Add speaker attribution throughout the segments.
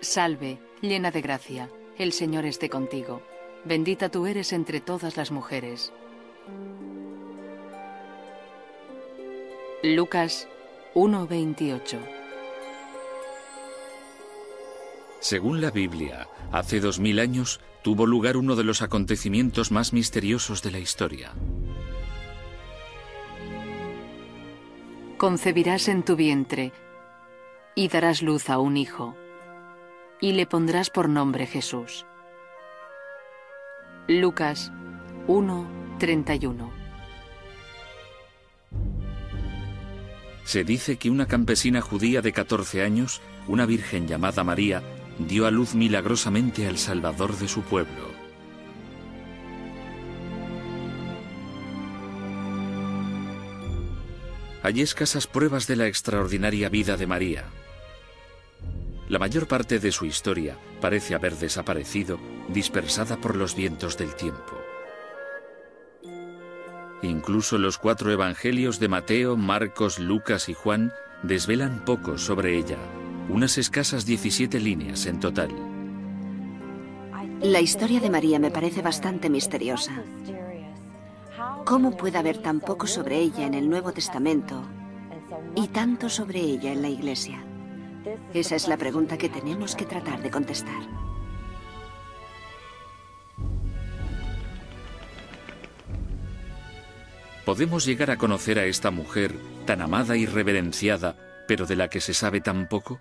Speaker 1: Salve, llena de gracia, el Señor esté contigo. Bendita tú eres entre todas las mujeres. Lucas 1:28.
Speaker 2: Según la Biblia, hace 2000 años tuvo lugar uno de los acontecimientos más misteriosos de la historia.
Speaker 1: Concebirás en tu vientre y darás luz a un hijo, y le pondrás por nombre Jesús. Lucas 1:31.
Speaker 2: Se dice que una campesina judía de 14 años, una virgen llamada María, dio a luz milagrosamente al Salvador de su pueblo. Hay escasas pruebas de la extraordinaria vida de María. La mayor parte de su historia parece haber desaparecido, dispersada por los vientos del tiempo. Incluso los 4 evangelios de Mateo, Marcos, Lucas y Juan desvelan poco sobre ella, unas escasas 17 líneas en total.
Speaker 3: La historia de María me parece bastante misteriosa. ¿Cómo puede haber tan poco sobre ella en el Nuevo Testamento y tanto sobre ella en la Iglesia? Esa es la pregunta que tenemos que tratar de contestar.
Speaker 2: ¿Podemos llegar a conocer a esta mujer tan amada y reverenciada, pero de la que se sabe tan poco?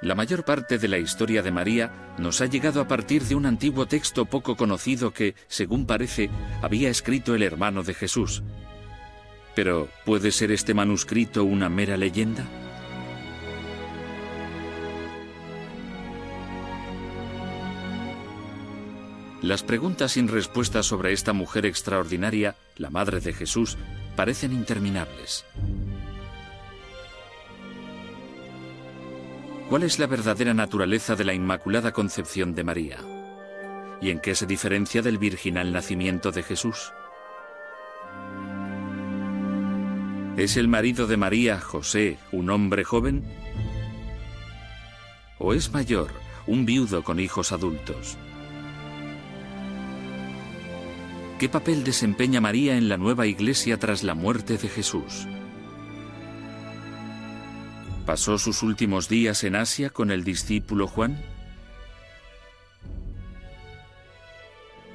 Speaker 2: La mayor parte de la historia de María nos ha llegado a partir de un antiguo texto poco conocido que, según parece, había escrito el hermano de Jesús. Pero, ¿puede ser este manuscrito una mera leyenda? Las preguntas sin respuesta sobre esta mujer extraordinaria, la Madre de Jesús, parecen interminables. ¿Cuál es la verdadera naturaleza de la Inmaculada Concepción de María? ¿Y en qué se diferencia del virginal nacimiento de Jesús? ¿Es el marido de María, José, un hombre joven? ¿O es mayor, un viudo con hijos adultos? ¿Qué papel desempeña María en la nueva Iglesia tras la muerte de Jesús? ¿Pasó sus últimos días en Asia con el discípulo Juan?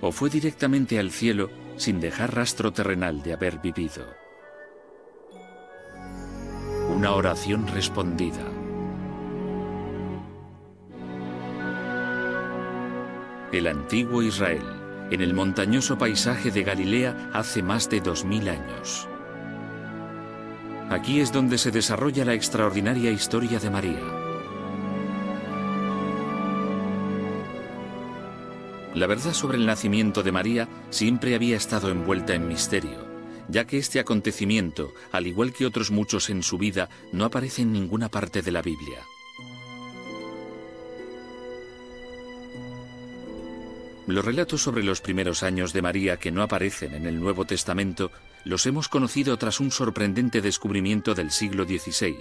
Speaker 2: ¿O fue directamente al cielo sin dejar rastro terrenal de haber vivido? Una oración respondida. El antiguo Israel, en el montañoso paisaje de Galilea hace más de 2000 años. Aquí es donde se desarrolla la extraordinaria historia de María. La verdad sobre el nacimiento de María siempre había estado envuelta en misterio, ya que este acontecimiento, al igual que otros muchos en su vida, no aparece en ninguna parte de la Biblia. Los relatos sobre los primeros años de María que no aparecen en el Nuevo Testamento los hemos conocido tras un sorprendente descubrimiento del siglo XVI.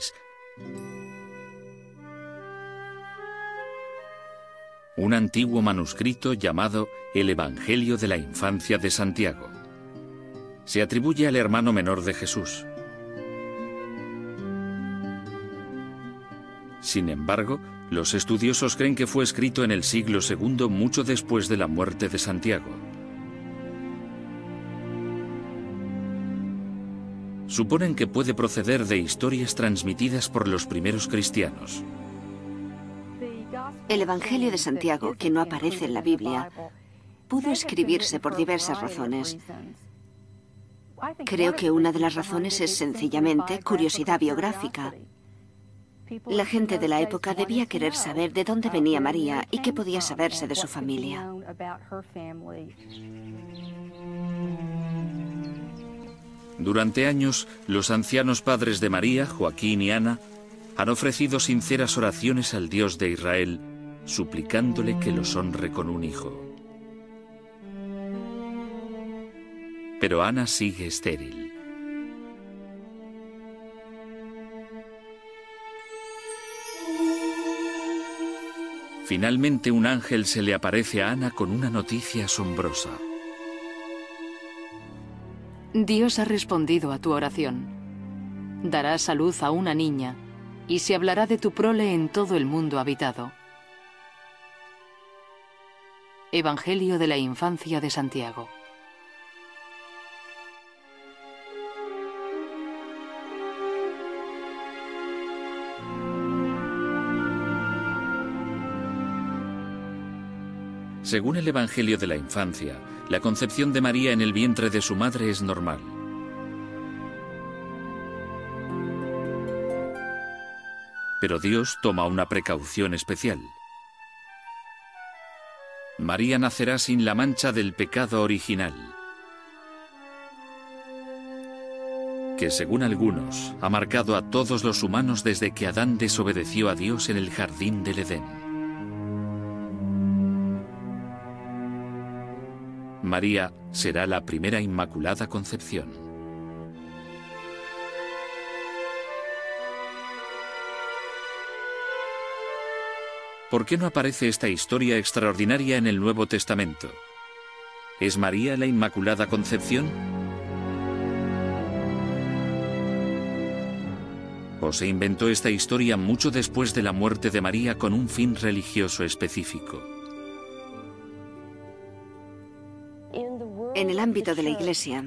Speaker 2: Un antiguo manuscrito llamado El Evangelio de la Infancia de Santiago. Se atribuye al hermano menor de Jesús. Sin embargo, los estudiosos creen que fue escrito en el siglo II, mucho después de la muerte de Santiago. Suponen que puede proceder de historias transmitidas por los primeros cristianos.
Speaker 3: El Evangelio de Santiago, que no aparece en la Biblia, pudo escribirse por diversas razones. Creo que una de las razones es sencillamente curiosidad biográfica. La gente de la época debía querer saber de dónde venía María y qué podía saberse de su familia.
Speaker 2: Durante años, los ancianos padres de María, Joaquín y Ana, han ofrecido sinceras oraciones al Dios de Israel, suplicándole que los honre con un hijo. Pero Ana sigue estéril. Finalmente un ángel se le aparece a Ana con una noticia asombrosa.
Speaker 1: Dios ha respondido a tu oración. Darás a luz a una niña y se hablará de tu prole en todo el mundo habitado. Evangelio de la infancia de Santiago.
Speaker 2: Según el Evangelio de la infancia, la concepción de María en el vientre de su madre es normal. Pero Dios toma una precaución especial. María nacerá sin la mancha del pecado original, que según algunos ha marcado a todos los humanos desde que Adán desobedeció a Dios en el jardín del Edén. María será la primera Inmaculada Concepción. ¿Por qué no aparece esta historia extraordinaria en el Nuevo Testamento? ¿Es María la Inmaculada Concepción? ¿O se inventó esta historia mucho después de la muerte de María con un fin religioso específico?
Speaker 3: En el ámbito de la Iglesia,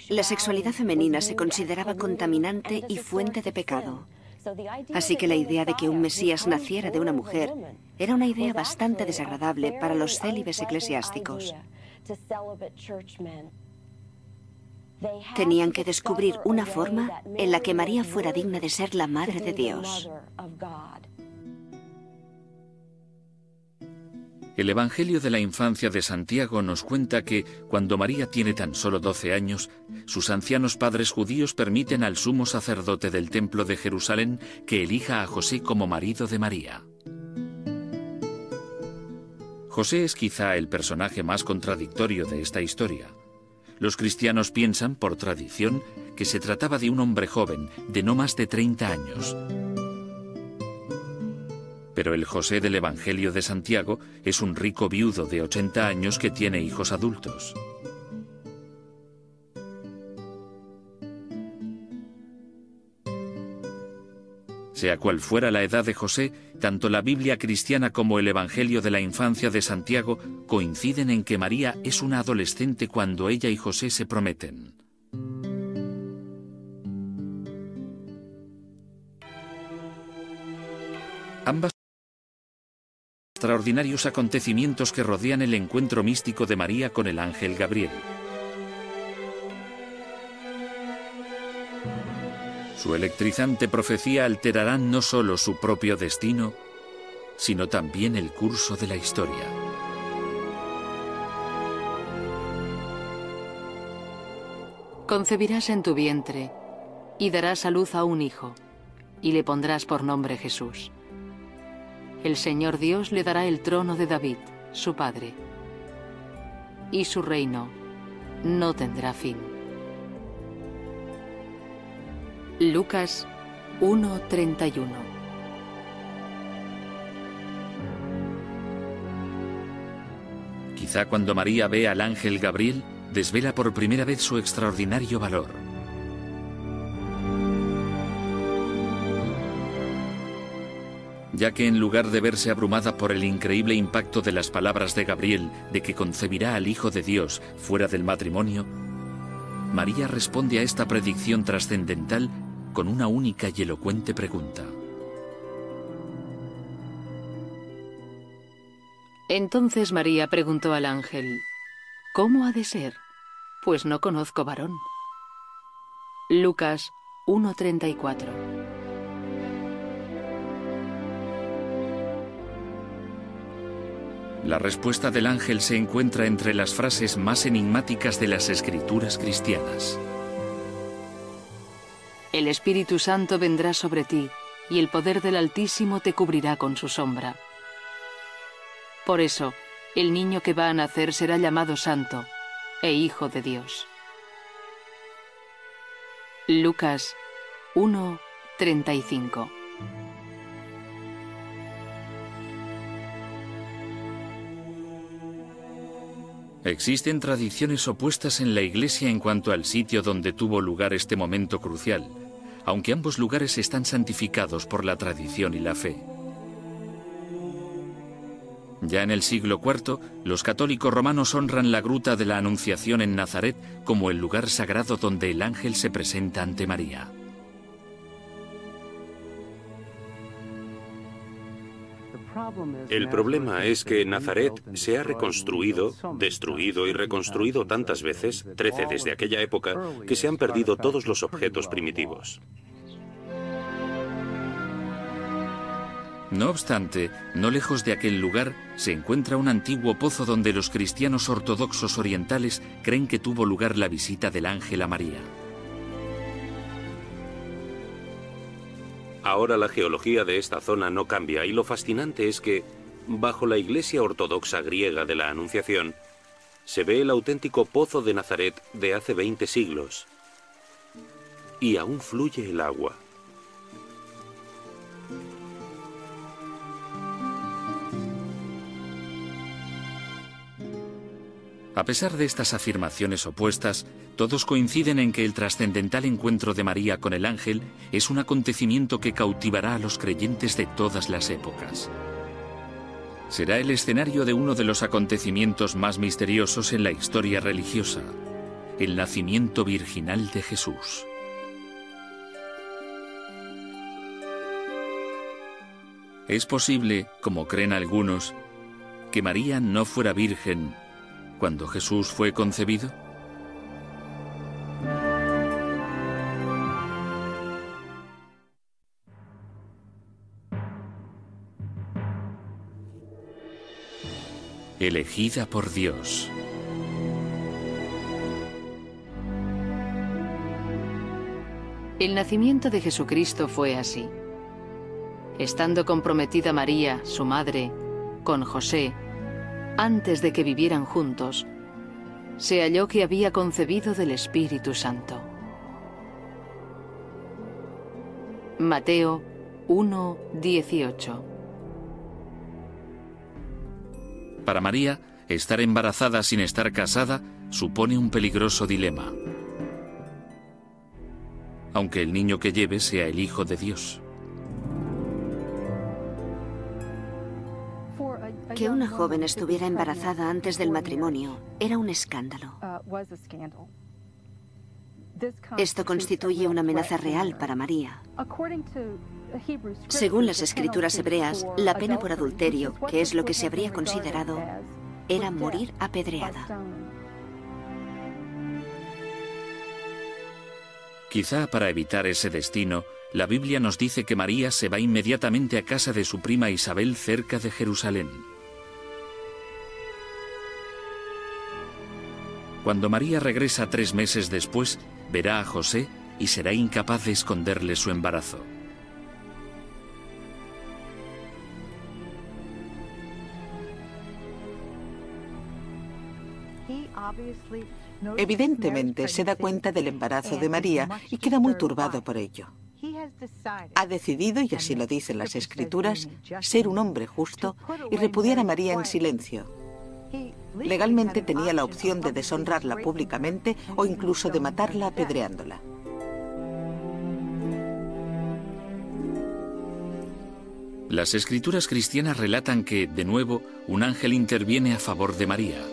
Speaker 3: la sexualidad femenina se consideraba contaminante y fuente de pecado. Así que la idea de que un Mesías naciera de una mujer era una idea bastante desagradable para los célibes eclesiásticos. Tenían que descubrir una forma en la que María fuera digna de ser la Madre de Dios.
Speaker 2: El Evangelio de la infancia de Santiago nos cuenta que, cuando María tiene tan solo 12 años, sus ancianos padres judíos permiten al sumo sacerdote del templo de Jerusalén que elija a José como marido de María. José es quizá el personaje más contradictorio de esta historia. Los cristianos piensan, por tradición, que se trataba de un hombre joven, de no más de 30 años. Pero el José del Evangelio de Santiago es un rico viudo de 80 años que tiene hijos adultos. Sea cual fuera la edad de José, tanto la Biblia cristiana como el Evangelio de la infancia de Santiago coinciden en que María es una adolescente cuando ella y José se prometen. Ambas extraordinarios acontecimientos que rodean el encuentro místico de María con el ángel Gabriel. Su electrizante profecía alterarán no solo su propio destino, sino también el curso de la historia.
Speaker 1: Concebirás en tu vientre y darás a luz a un hijo, y le pondrás por nombre Jesús. El Señor Dios le dará el trono de David, su padre, y su reino no tendrá fin. Lucas 1:31.
Speaker 2: Quizá cuando María ve al ángel Gabriel, desvela por primera vez su extraordinario valor. Ya que en lugar de verse abrumada por el increíble impacto de las palabras de Gabriel de que concebirá al Hijo de Dios fuera del matrimonio, María responde a esta predicción trascendental con una única y elocuente pregunta.
Speaker 1: Entonces María preguntó al ángel: ¿Cómo ha de ser? Pues no conozco varón. Lucas 1:34.
Speaker 2: La respuesta del ángel se encuentra entre las frases más enigmáticas de las escrituras cristianas.
Speaker 1: El Espíritu Santo vendrá sobre ti, y el poder del Altísimo te cubrirá con su sombra. Por eso, el niño que va a nacer será llamado Santo e Hijo de Dios. Lucas 1:35.
Speaker 2: Existen tradiciones opuestas en la Iglesia en cuanto al sitio donde tuvo lugar este momento crucial, aunque ambos lugares están santificados por la tradición y la fe. Ya en el siglo IV, los católicos romanos honran la gruta de la Anunciación en Nazaret como el lugar sagrado donde el ángel se presenta ante María.
Speaker 4: El problema es que Nazaret se ha reconstruido, destruido y reconstruido tantas veces, 13 desde aquella época, que se han perdido todos los objetos primitivos.
Speaker 2: No obstante, no lejos de aquel lugar se encuentra un antiguo pozo donde los cristianos ortodoxos orientales creen que tuvo lugar la visita del ángel a María.
Speaker 4: Ahora la geología de esta zona no cambia y lo fascinante es que, bajo la iglesia ortodoxa griega de la Anunciación, se ve el auténtico pozo de Nazaret de hace 20 siglos. Y aún fluye el agua.
Speaker 2: A pesar de estas afirmaciones opuestas, todos coinciden en que el trascendental encuentro de María con el ángel es un acontecimiento que cautivará a los creyentes de todas las épocas. Será el escenario de uno de los acontecimientos más misteriosos en la historia religiosa, el nacimiento virginal de Jesús. Es posible, como creen algunos, que María no fuera virgen cuando Jesús fue concebido. Elegida por Dios.
Speaker 1: El nacimiento de Jesucristo fue así. Estando comprometida María, su madre, con José, antes de que vivieran juntos, se halló que había concebido del Espíritu Santo. Mateo 1:18.
Speaker 2: Para María, estar embarazada sin estar casada supone un peligroso dilema, aunque el niño que lleve sea el Hijo de Dios.
Speaker 3: Que una joven estuviera embarazada antes del matrimonio era un escándalo. Esto constituye una amenaza real para María. Según las escrituras hebreas, la pena por adulterio, que es lo que se habría considerado, era morir apedreada.
Speaker 2: Quizá para evitar ese destino, la Biblia nos dice que María se va inmediatamente a casa de su prima Isabel cerca de Jerusalén. Cuando María regresa 3 meses después, verá a José y será incapaz de esconderle su embarazo.
Speaker 5: Evidentemente se da cuenta del embarazo de María y queda muy turbado por ello. Ha decidido, y así lo dicen las Escrituras, ser un hombre justo y repudiar a María en silencio. Legalmente tenía la opción de deshonrarla públicamente o incluso de matarla apedreándola.
Speaker 2: Las escrituras cristianas relatan que, de nuevo, un ángel interviene a favor de María.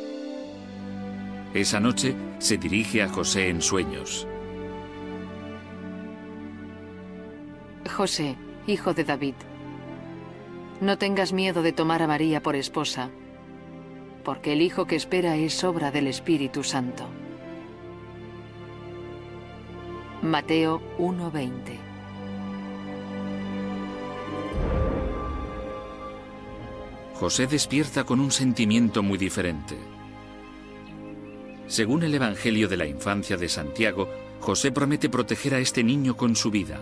Speaker 2: Esa noche se dirige a José en sueños.
Speaker 1: José, hijo de David, no tengas miedo de tomar a María por esposa, porque el hijo que espera es obra del Espíritu Santo. Mateo 1:20.
Speaker 2: José despierta con un sentimiento muy diferente. Según el Evangelio de la Infancia de Santiago, José promete proteger a este niño con su vida.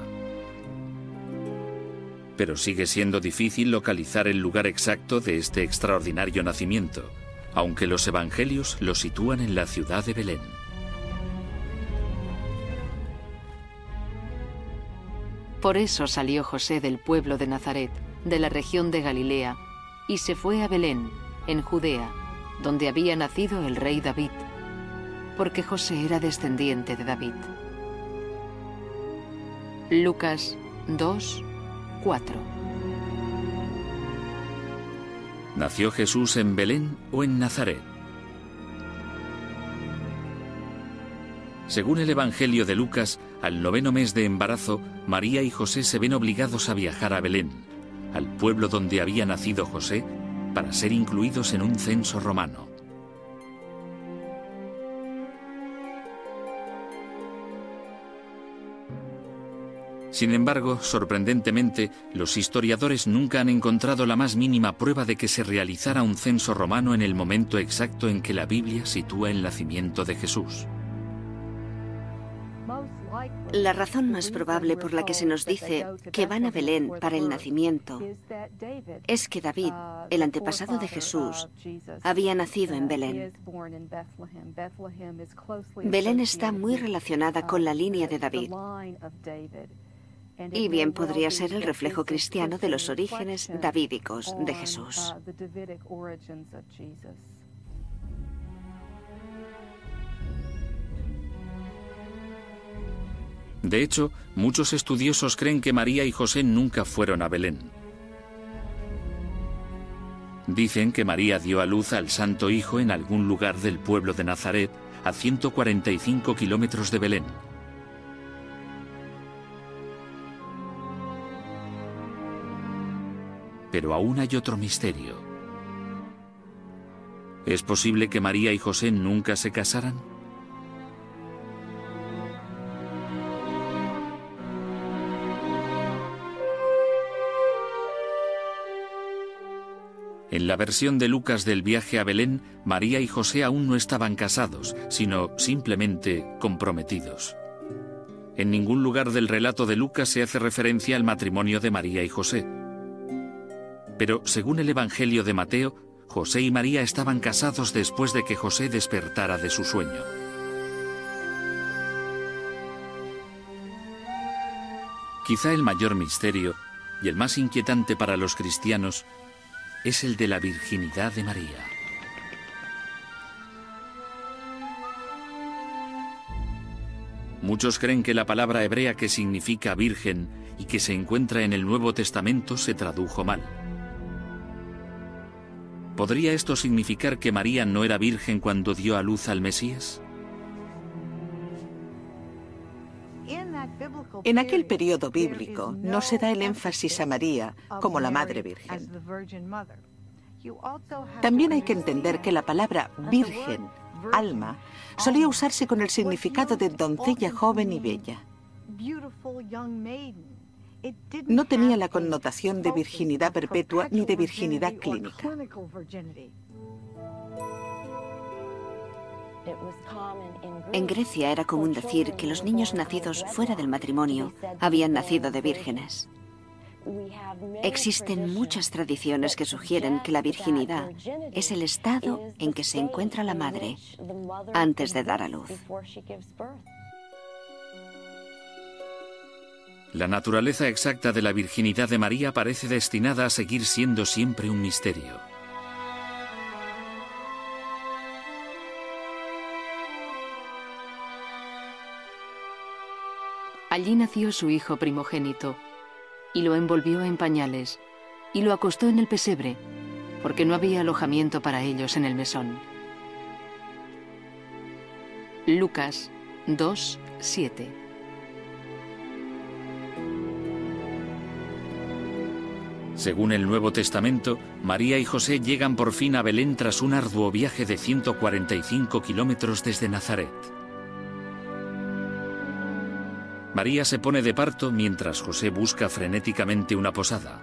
Speaker 2: Pero sigue siendo difícil localizar el lugar exacto de este extraordinario nacimiento, aunque los evangelios lo sitúan en la ciudad de Belén.
Speaker 1: Por eso salió José del pueblo de Nazaret, de la región de Galilea, y se fue a Belén, en Judea, donde había nacido el rey David, porque José era descendiente de David. Lucas 2, 4.
Speaker 2: ¿Nació Jesús en Belén o en Nazaret? Según el Evangelio de Lucas, al 9º mes de embarazo, María y José se ven obligados a viajar a Belén, al pueblo donde había nacido José, para ser incluidos en un censo romano. Sin embargo, sorprendentemente, los historiadores nunca han encontrado la más mínima prueba de que se realizara un censo romano en el momento exacto en que la Biblia sitúa el nacimiento de Jesús.
Speaker 3: La razón más probable por la que se nos dice que van a Belén para el nacimiento es que David, el antepasado de Jesús, había nacido en Belén. Belén está muy relacionada con la línea de David, y bien podría ser el reflejo cristiano de los orígenes davídicos de Jesús.
Speaker 2: De hecho, muchos estudiosos creen que María y José nunca fueron a Belén. Dicen que María dio a luz al Santo Hijo en algún lugar del pueblo de Nazaret, a 145 kilómetros de Belén. Pero aún hay otro misterio. ¿Es posible que María y José nunca se casaran? En la versión de Lucas del viaje a Belén, María y José aún no estaban casados, sino simplemente comprometidos. En ningún lugar del relato de Lucas se hace referencia al matrimonio de María y José. Pero, según el Evangelio de Mateo, José y María estaban casados después de que José despertara de su sueño. Quizá el mayor misterio, y el más inquietante para los cristianos, es el de la virginidad de María. Muchos creen que la palabra hebrea que significa virgen y que se encuentra en el Nuevo Testamento se tradujo mal. ¿Podría esto significar que María no era virgen cuando dio a luz al Mesías?
Speaker 5: En aquel periodo bíblico no se da el énfasis a María como la Madre Virgen. También hay que entender que la palabra virgen, alma, solía usarse con el significado de doncella joven y bella. No tenía la connotación de virginidad perpetua ni de virginidad clínica.
Speaker 3: En Grecia era común decir que los niños nacidos fuera del matrimonio habían nacido de vírgenes. Existen muchas tradiciones que sugieren que la virginidad es el estado en que se encuentra la madre antes de dar a luz.
Speaker 2: La naturaleza exacta de la virginidad de María parece destinada a seguir siendo siempre un misterio.
Speaker 1: Allí nació su hijo primogénito, y lo envolvió en pañales, y lo acostó en el pesebre, porque no había alojamiento para ellos en el mesón. Lucas 2, 7.
Speaker 2: Según el Nuevo Testamento, María y José llegan por fin a Belén tras un arduo viaje de 145 kilómetros desde Nazaret. María se pone de parto mientras José busca frenéticamente una posada.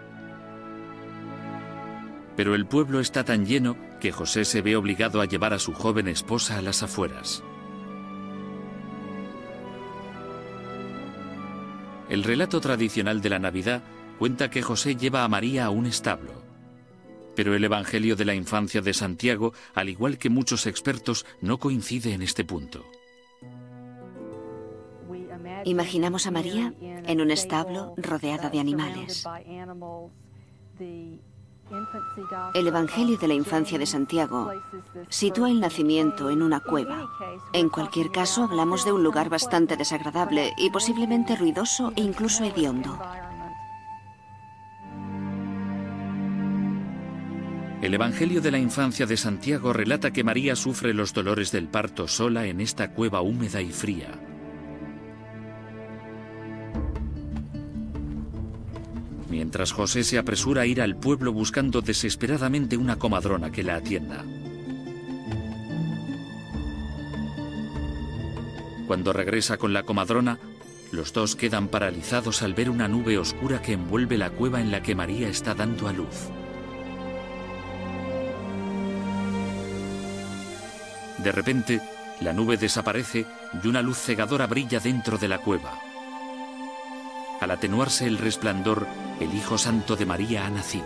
Speaker 2: Pero el pueblo está tan lleno que José se ve obligado a llevar a su joven esposa a las afueras. El relato tradicional de la Navidad cuenta que José lleva a María a un establo. Pero el Evangelio de la Infancia de Santiago, al igual que muchos expertos, no coincide en este punto.
Speaker 3: Imaginamos a María en un establo rodeada de animales. El Evangelio de la Infancia de Santiago sitúa el nacimiento en una cueva. En cualquier caso, hablamos de un lugar bastante desagradable y posiblemente ruidoso e incluso hediondo.
Speaker 2: El Evangelio de la Infancia de Santiago relata que María sufre los dolores del parto sola en esta cueva húmeda y fría. Mientras José se apresura a ir al pueblo buscando desesperadamente una comadrona que la atienda. Cuando regresa con la comadrona, los dos quedan paralizados al ver una nube oscura que envuelve la cueva en la que María está dando a luz. De repente, la nube desaparece y una luz cegadora brilla dentro de la cueva. Al atenuarse el resplandor, el Hijo Santo de María ha nacido.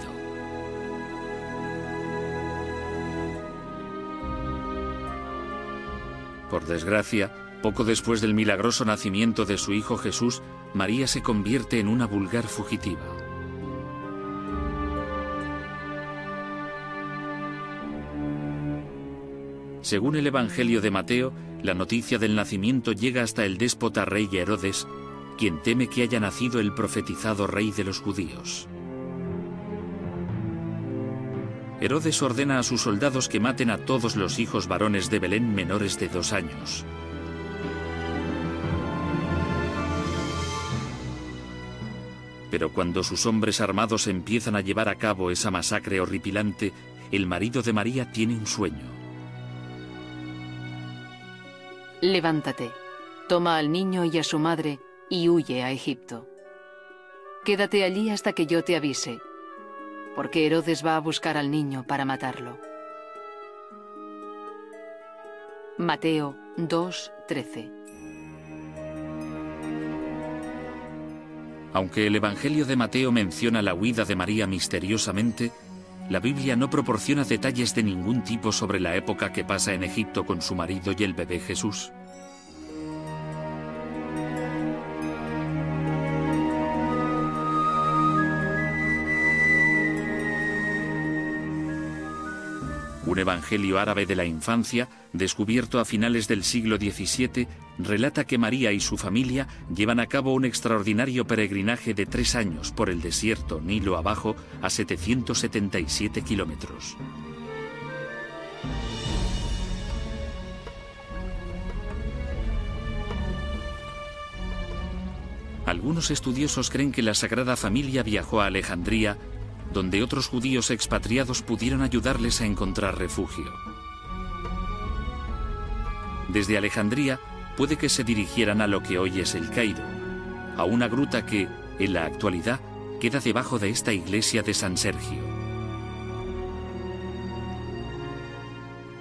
Speaker 2: Por desgracia, poco después del milagroso nacimiento de su Hijo Jesús, María se convierte en una vulgar fugitiva. Según el Evangelio de Mateo, la noticia del nacimiento llega hasta el déspota rey Herodes, quien teme que haya nacido el profetizado rey de los judíos. Herodes ordena a sus soldados que maten a todos los hijos varones de Belén menores de 2 años. Pero cuando sus hombres armados empiezan a llevar a cabo esa masacre horripilante, el marido de María tiene un sueño.
Speaker 1: Levántate, toma al niño y a su madre y huye a Egipto. Quédate allí hasta que yo te avise, porque Herodes va a buscar al niño para matarlo. Mateo 2:13.
Speaker 2: Aunque el Evangelio de Mateo menciona la huida de María misteriosamente, la Biblia no proporciona detalles de ningún tipo sobre la época que pasa en Egipto con su marido y el bebé Jesús. Un evangelio árabe de la infancia, descubierto a finales del siglo XVII, relata que María y su familia llevan a cabo un extraordinario peregrinaje de 3 años por el desierto Nilo abajo a 777 kilómetros. Algunos estudiosos creen que la Sagrada Familia viajó a Alejandría, donde otros judíos expatriados pudieron ayudarles a encontrar refugio. Desde Alejandría puede que se dirigieran a lo que hoy es el Cairo, a una gruta que, en la actualidad, queda debajo de esta iglesia de San Sergio.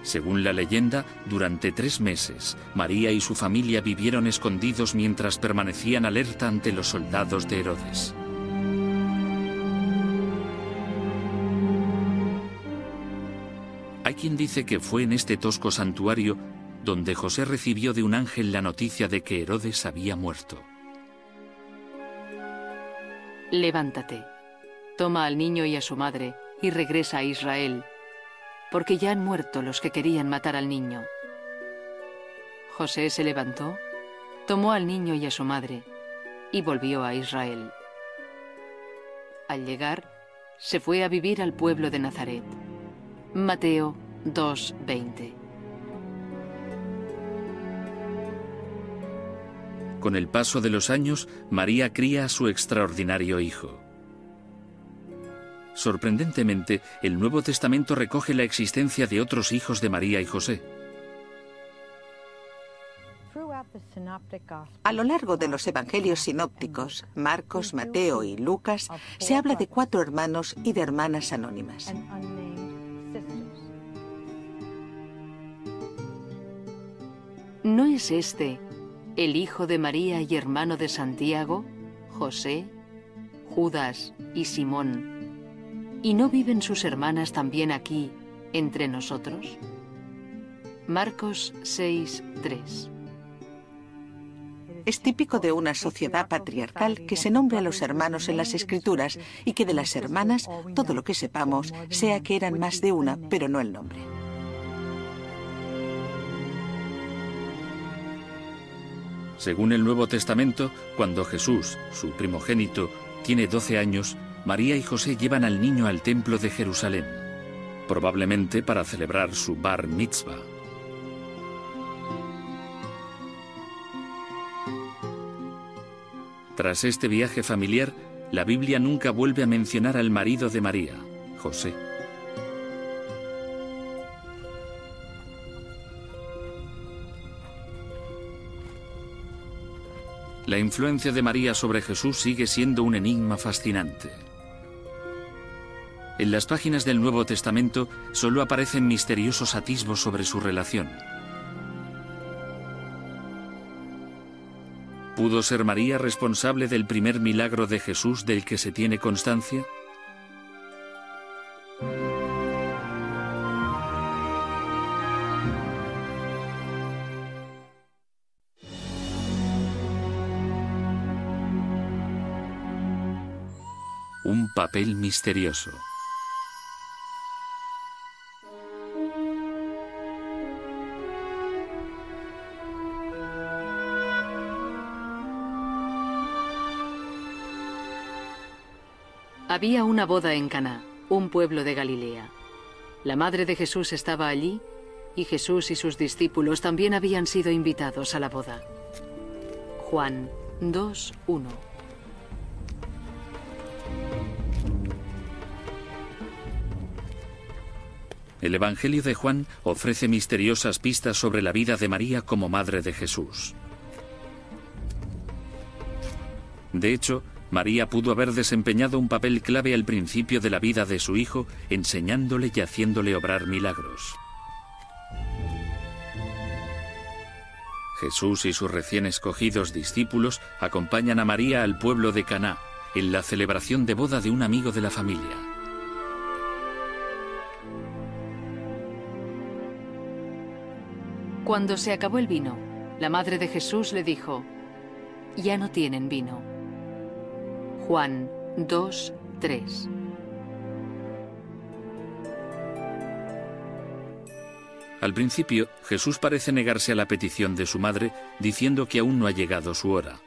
Speaker 2: Según la leyenda, durante 3 meses, María y su familia vivieron escondidos mientras permanecían alerta ante los soldados de Herodes. Hay quien dice que fue en este tosco santuario donde José recibió de un ángel la noticia de que Herodes había muerto.
Speaker 1: Levántate, toma al niño y a su madre y regresa a Israel, porque ya han muerto los que querían matar al niño. José se levantó, tomó al niño y a su madre y volvió a Israel. Al llegar, se fue a vivir al pueblo de Nazaret. Mateo 2:20.
Speaker 2: Con el paso de los años, María cría a su extraordinario hijo. Sorprendentemente, el Nuevo Testamento recoge la existencia de otros hijos de María y José.
Speaker 5: A lo largo de los evangelios sinópticos, Marcos, Mateo y Lucas, se habla de 4 hermanos y de hermanas anónimas.
Speaker 1: ¿No es este el hijo de María y hermano de Santiago, José, Judas y Simón? ¿Y no viven sus hermanas también aquí, entre nosotros? Marcos 6:3.
Speaker 5: Es típico de una sociedad patriarcal que se nombre a los hermanos en las Escrituras y que de las hermanas todo lo que sepamos sea que eran más de una, pero no el nombre.
Speaker 2: Según el Nuevo Testamento, cuando Jesús, su primogénito, tiene 12 años, María y José llevan al niño al templo de Jerusalén, probablemente para celebrar su bar mitzvah. Tras este viaje familiar, la Biblia nunca vuelve a mencionar al marido de María, José. La influencia de María sobre Jesús sigue siendo un enigma fascinante. En las páginas del Nuevo Testamento solo aparecen misteriosos atisbos sobre su relación. ¿Pudo ser María responsable del primer milagro de Jesús del que se tiene constancia? Un papel misterioso.
Speaker 1: Había una boda en Caná, un pueblo de Galilea. La madre de Jesús estaba allí y Jesús y sus discípulos también habían sido invitados a la boda. Juan 2:1.
Speaker 2: El Evangelio de Juan ofrece misteriosas pistas sobre la vida de María como madre de Jesús. De hecho, María pudo haber desempeñado un papel clave al principio de la vida de su hijo, enseñándole y haciéndole obrar milagros. Jesús y sus recién escogidos discípulos acompañan a María al pueblo de Caná, en la celebración de boda de un amigo de la familia.
Speaker 1: Cuando se acabó el vino, la madre de Jesús le dijo: «Ya no tienen vino». Juan 2:3.
Speaker 2: Al principio, Jesús parece negarse a la petición de su madre, diciendo que aún no ha llegado su hora.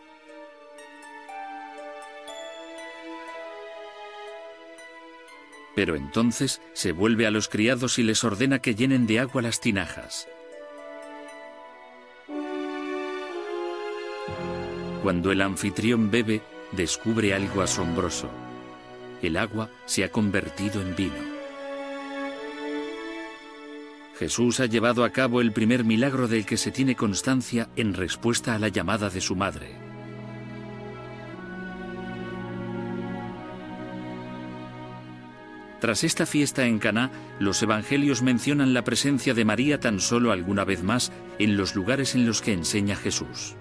Speaker 2: Pero entonces se vuelve a los criados y les ordena que llenen de agua las tinajas. Cuando el anfitrión bebe, descubre algo asombroso. El agua se ha convertido en vino. Jesús ha llevado a cabo el primer milagro del que se tiene constancia en respuesta a la llamada de su madre. Tras esta fiesta en Caná, los evangelios mencionan la presencia de María tan solo alguna vez más en los lugares en los que enseña Jesús.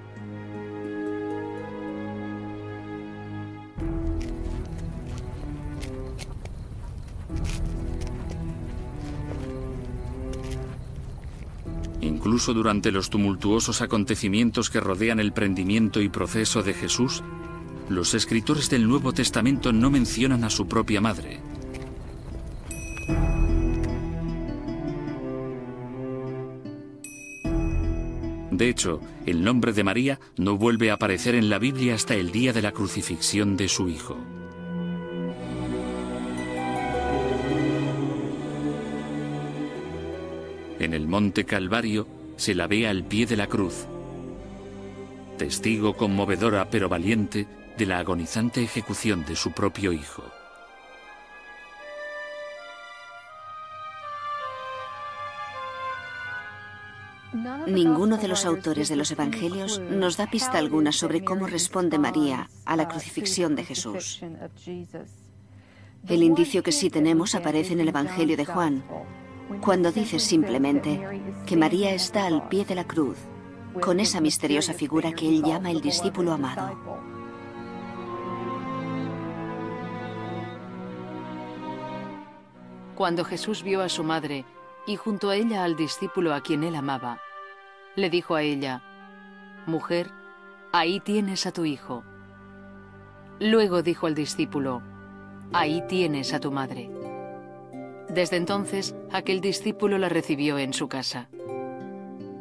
Speaker 2: Incluso durante los tumultuosos acontecimientos que rodean el prendimiento y proceso de Jesús, los escritores del Nuevo Testamento no mencionan a su propia madre. De hecho, el nombre de María no vuelve a aparecer en la Biblia hasta el día de la crucifixión de su hijo. En el monte Calvario se la ve al pie de la cruz, testigo conmovedora pero valiente de la agonizante ejecución de su propio hijo.
Speaker 3: Ninguno de los autores de los Evangelios nos da pista alguna sobre cómo responde María a la crucifixión de Jesús. El indicio que sí tenemos aparece en el Evangelio de Juan, cuando dice simplemente que María está al pie de la cruz, con esa misteriosa figura que él llama el discípulo amado.
Speaker 1: Cuando Jesús vio a su madre y junto a ella al discípulo a quien él amaba, le dijo a ella: «Mujer, ahí tienes a tu hijo. Luego dijo al discípulo, ahí tienes a tu madre. Desde entonces, aquel discípulo la recibió en su casa.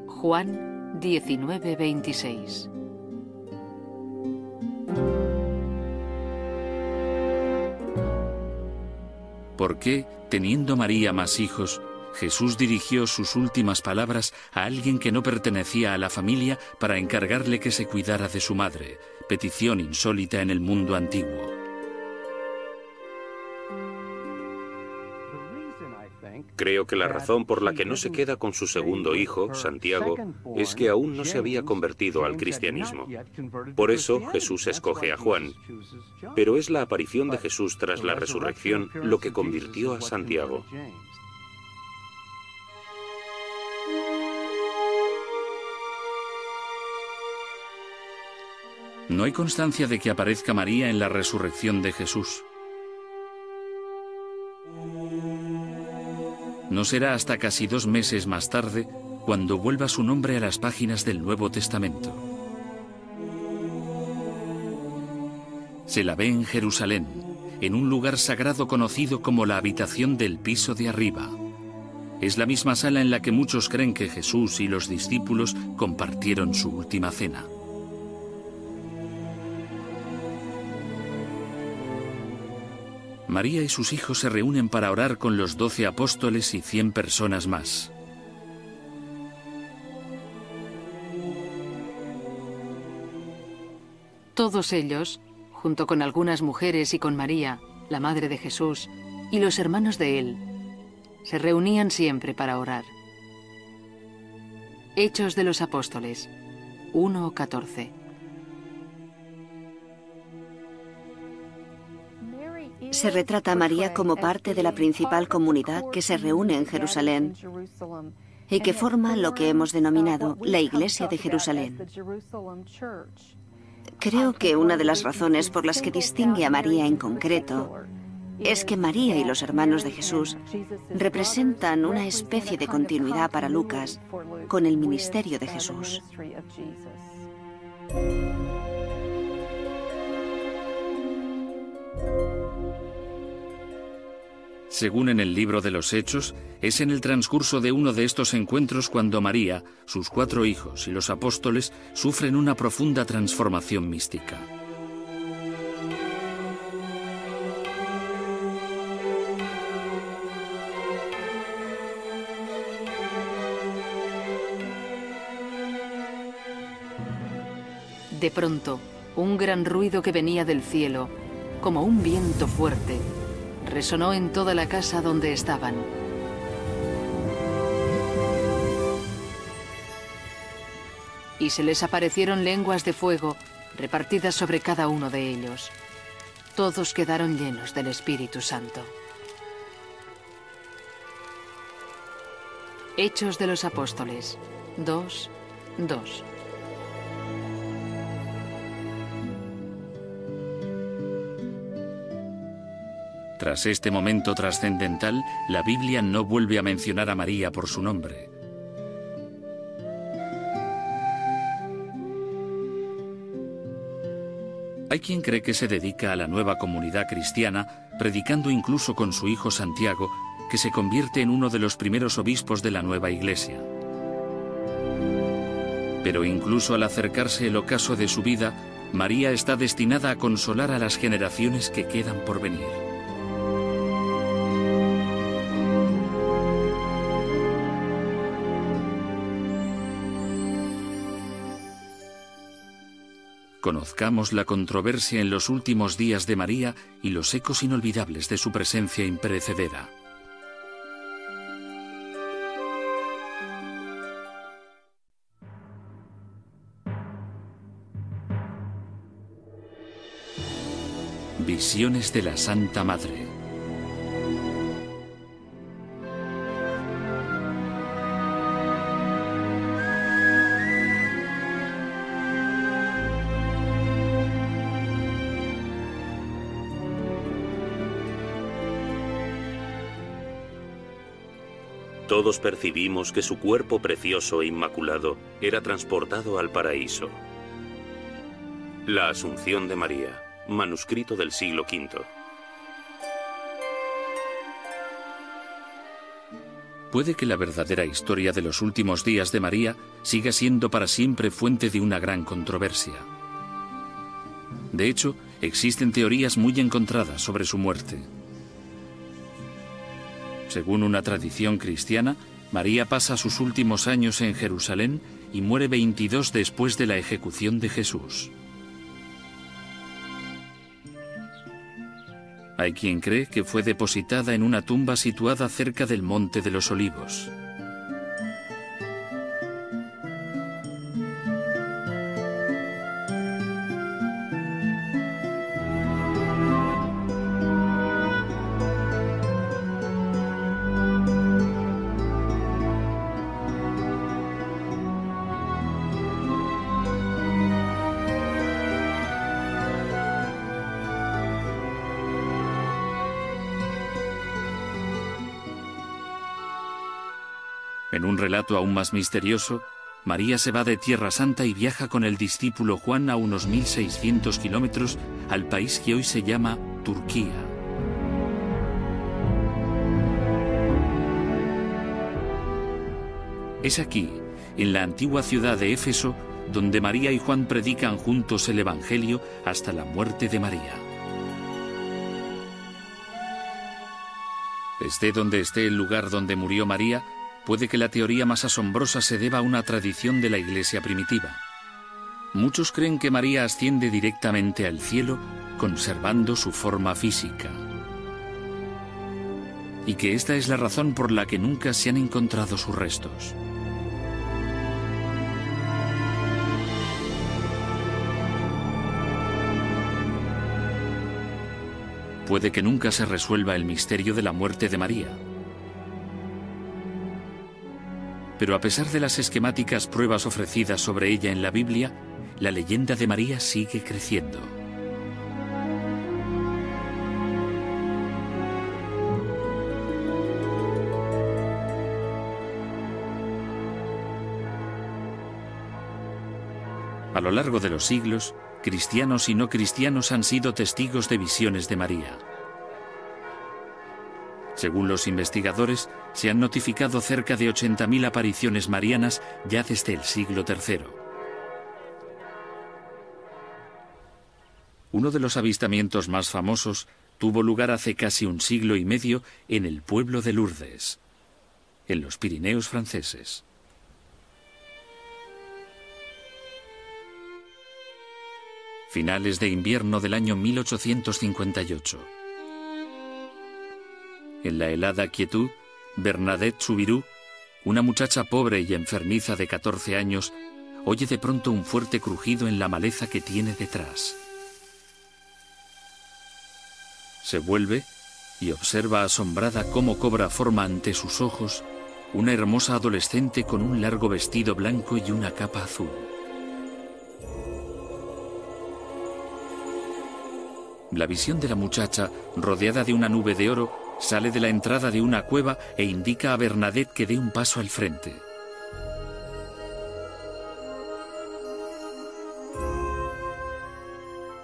Speaker 1: Juan 19:26.
Speaker 2: ¿Por qué, teniendo María más hijos, Jesús dirigió sus últimas palabras a alguien que no pertenecía a la familia para encargarle que se cuidara de su madre, petición insólita en el mundo antiguo?
Speaker 4: Creo que la razón por la que no se queda con su segundo hijo, Santiago, es que aún no se había convertido al cristianismo. Por eso Jesús escoge a Juan. Pero es la aparición de Jesús tras la resurrección lo que convirtió a Santiago.
Speaker 2: No hay constancia de que aparezca María en la resurrección de Jesús. No será hasta casi 2 meses más tarde cuando vuelva su nombre a las páginas del Nuevo Testamento. Se la ve en Jerusalén, en un lugar sagrado conocido como la habitación del piso de arriba. Es la misma sala en la que muchos creen que Jesús y los discípulos compartieron su última cena. María y sus hijos se reúnen para orar con los 12 apóstoles y 100 personas más.
Speaker 1: Todos ellos, junto con algunas mujeres y con María, la madre de Jesús, y los hermanos de él, se reunían siempre para orar. Hechos de los Apóstoles 1:14.
Speaker 3: Se retrata a María como parte de la principal comunidad que se reúne en Jerusalén y que forma lo que hemos denominado la Iglesia de Jerusalén. Creo que una de las razones por las que distingue a María en concreto es que María y los hermanos de Jesús representan una especie de continuidad para Lucas con el ministerio de Jesús.
Speaker 2: Según en el libro de los Hechos, es en el transcurso de uno de estos encuentros cuando María, sus 4 hijos y los apóstoles sufren una profunda transformación mística.
Speaker 1: De pronto, un gran ruido que venía del cielo, como un viento fuerte, resonó en toda la casa donde estaban. Y se les aparecieron lenguas de fuego repartidas sobre cada uno de ellos. Todos quedaron llenos del Espíritu Santo. Hechos de los Apóstoles 2:2.
Speaker 2: Tras este momento trascendental, la Biblia no vuelve a mencionar a María por su nombre. Hay quien cree que se dedica a la nueva comunidad cristiana, predicando incluso con su hijo Santiago, que se convierte en uno de los primeros obispos de la nueva iglesia. Pero incluso al acercarse el ocaso de su vida, María está destinada a consolar a las generaciones que quedan por venir. Conozcamos la controversia en los últimos días de María y los ecos inolvidables de su presencia imperecedera. Visiones de la Santa Madre.
Speaker 4: Todos percibimos que su cuerpo precioso e inmaculado era transportado al paraíso. La Asunción de María, manuscrito del siglo V.
Speaker 2: Puede que la verdadera historia de los últimos días de María siga siendo para siempre fuente de una gran controversia. De hecho, existen teorías muy encontradas sobre su muerte. Según una tradición cristiana, María pasa sus últimos años en Jerusalén y muere 22 después de la ejecución de Jesús. Hay quien cree que fue depositada en una tumba situada cerca del Monte de los Olivos. En un relato aún más misterioso, María se va de Tierra Santa y viaja con el discípulo Juan a unos 1600 kilómetros al país que hoy se llama Turquía. Es aquí, en la antigua ciudad de Éfeso, donde María y Juan predican juntos el Evangelio hasta la muerte de María. Esté donde esté el lugar donde murió María, puede que la teoría más asombrosa se deba a una tradición de la Iglesia primitiva. Muchos creen que María asciende directamente al cielo, conservando su forma física. Y que esta es la razón por la que nunca se han encontrado sus restos. Puede que nunca se resuelva el misterio de la muerte de María. Pero a pesar de las esquemáticas pruebas ofrecidas sobre ella en la Biblia, la leyenda de María sigue creciendo. A lo largo de los siglos, cristianos y no cristianos han sido testigos de visiones de María. Según los investigadores, se han notificado cerca de 80.000 apariciones marianas ya desde el siglo III. Uno de los avistamientos más famosos tuvo lugar hace casi un siglo y medio en el pueblo de Lourdes, en los Pirineos franceses. Finales de invierno del año 1858. En la helada quietud, Bernadette Soubirous, una muchacha pobre y enfermiza de 14 años, oye de pronto un fuerte crujido en la maleza que tiene detrás. Se vuelve y observa asombrada cómo cobra forma ante sus ojos una hermosa adolescente con un largo vestido blanco y una capa azul. La visión de la muchacha, rodeada de una nube de oro, sale de la entrada de una cueva e indica a Bernadette que dé un paso al frente.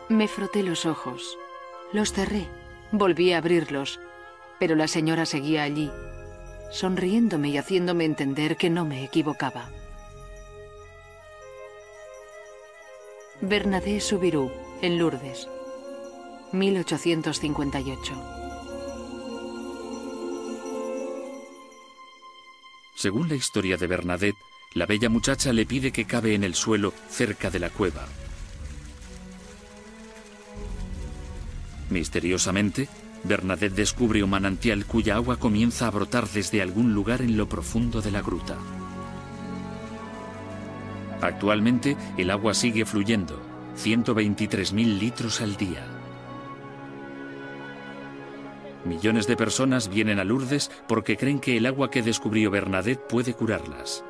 Speaker 1: Me froté los ojos, los cerré, volví a abrirlos, pero la señora seguía allí, sonriéndome y haciéndome entender que no me equivocaba. Bernadette Soubirous, en Lourdes, 1858.
Speaker 2: Según la historia de Bernadette, la bella muchacha le pide que cabe en el suelo cerca de la cueva. Misteriosamente, Bernadette descubre un manantial cuya agua comienza a brotar desde algún lugar en lo profundo de la gruta. Actualmente, el agua sigue fluyendo, 123.000 litros al día. Millones de personas vienen a Lourdes porque creen que el agua que descubrió Bernadette puede curarlas.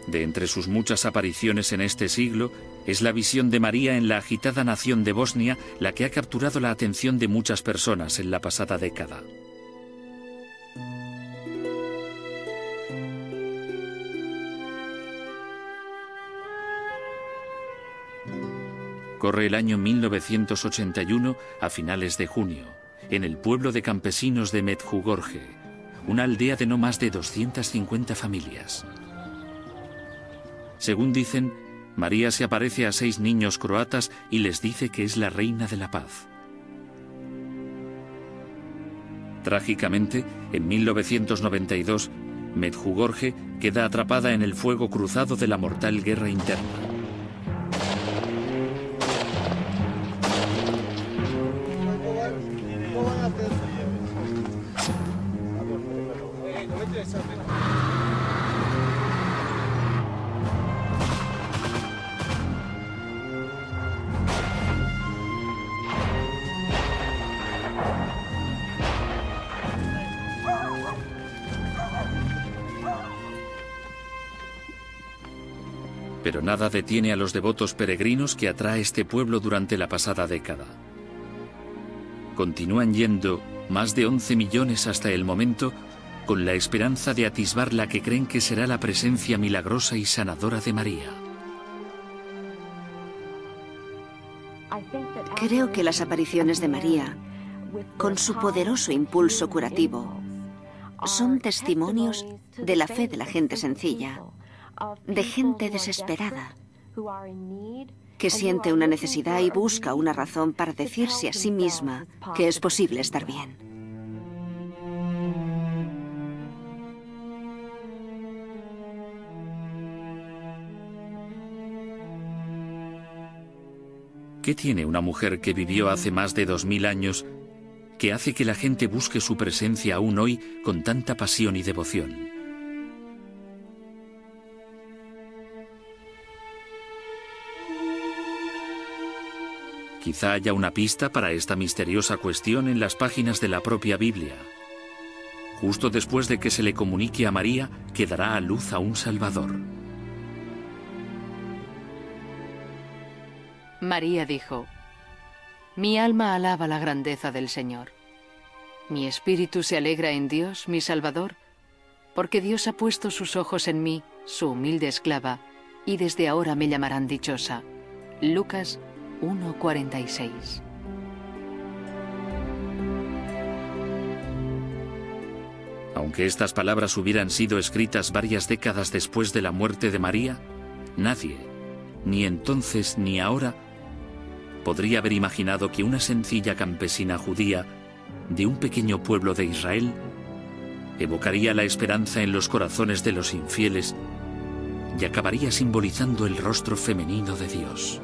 Speaker 2: De entre sus muchas apariciones en este siglo, es la visión de María en la agitada nación de Bosnia la que ha capturado la atención de muchas personas en la pasada década. Corre el año 1981 a finales de junio, en el pueblo de campesinos de Medjugorje, una aldea de no más de 250 familias. Según dicen, María se aparece a 6 niños croatas y les dice que es la reina de la paz. Trágicamente, en 1992, Medjugorje queda atrapada en el fuego cruzado de la mortal guerra interna. Pero nada detiene a los devotos peregrinos que atrae este pueblo durante la pasada década. Continúan yendo más de 11 millones hasta el momento, con la esperanza de atisbar la que creen que será la presencia milagrosa y sanadora de María.
Speaker 3: Creo que las apariciones de María, con su poderoso impulso curativo, son testimonios de la fe de la gente sencilla, de gente desesperada, que siente una necesidad y busca una razón para decirse a sí misma que es posible estar bien.
Speaker 2: ¿Qué tiene una mujer que vivió hace más de 2000 años que hace que la gente busque su presencia aún hoy con tanta pasión y devoción? Quizá haya una pista para esta misteriosa cuestión en las páginas de la propia Biblia. Justo después de que se le comunique a María que dará a luz a un Salvador.
Speaker 1: María dijo: Mi alma alaba la grandeza del Señor. Mi espíritu se alegra en Dios, mi Salvador, porque Dios ha puesto sus ojos en mí, su humilde esclava, y desde ahora me llamarán dichosa. Lucas 1:46.
Speaker 2: Aunque estas palabras hubieran sido escritas varias décadas después de la muerte de María, nadie, ni entonces ni ahora, podría haber imaginado que una sencilla campesina judía de un pequeño pueblo de Israel evocaría la esperanza en los corazones de los infieles y acabaría simbolizando el rostro femenino de Dios.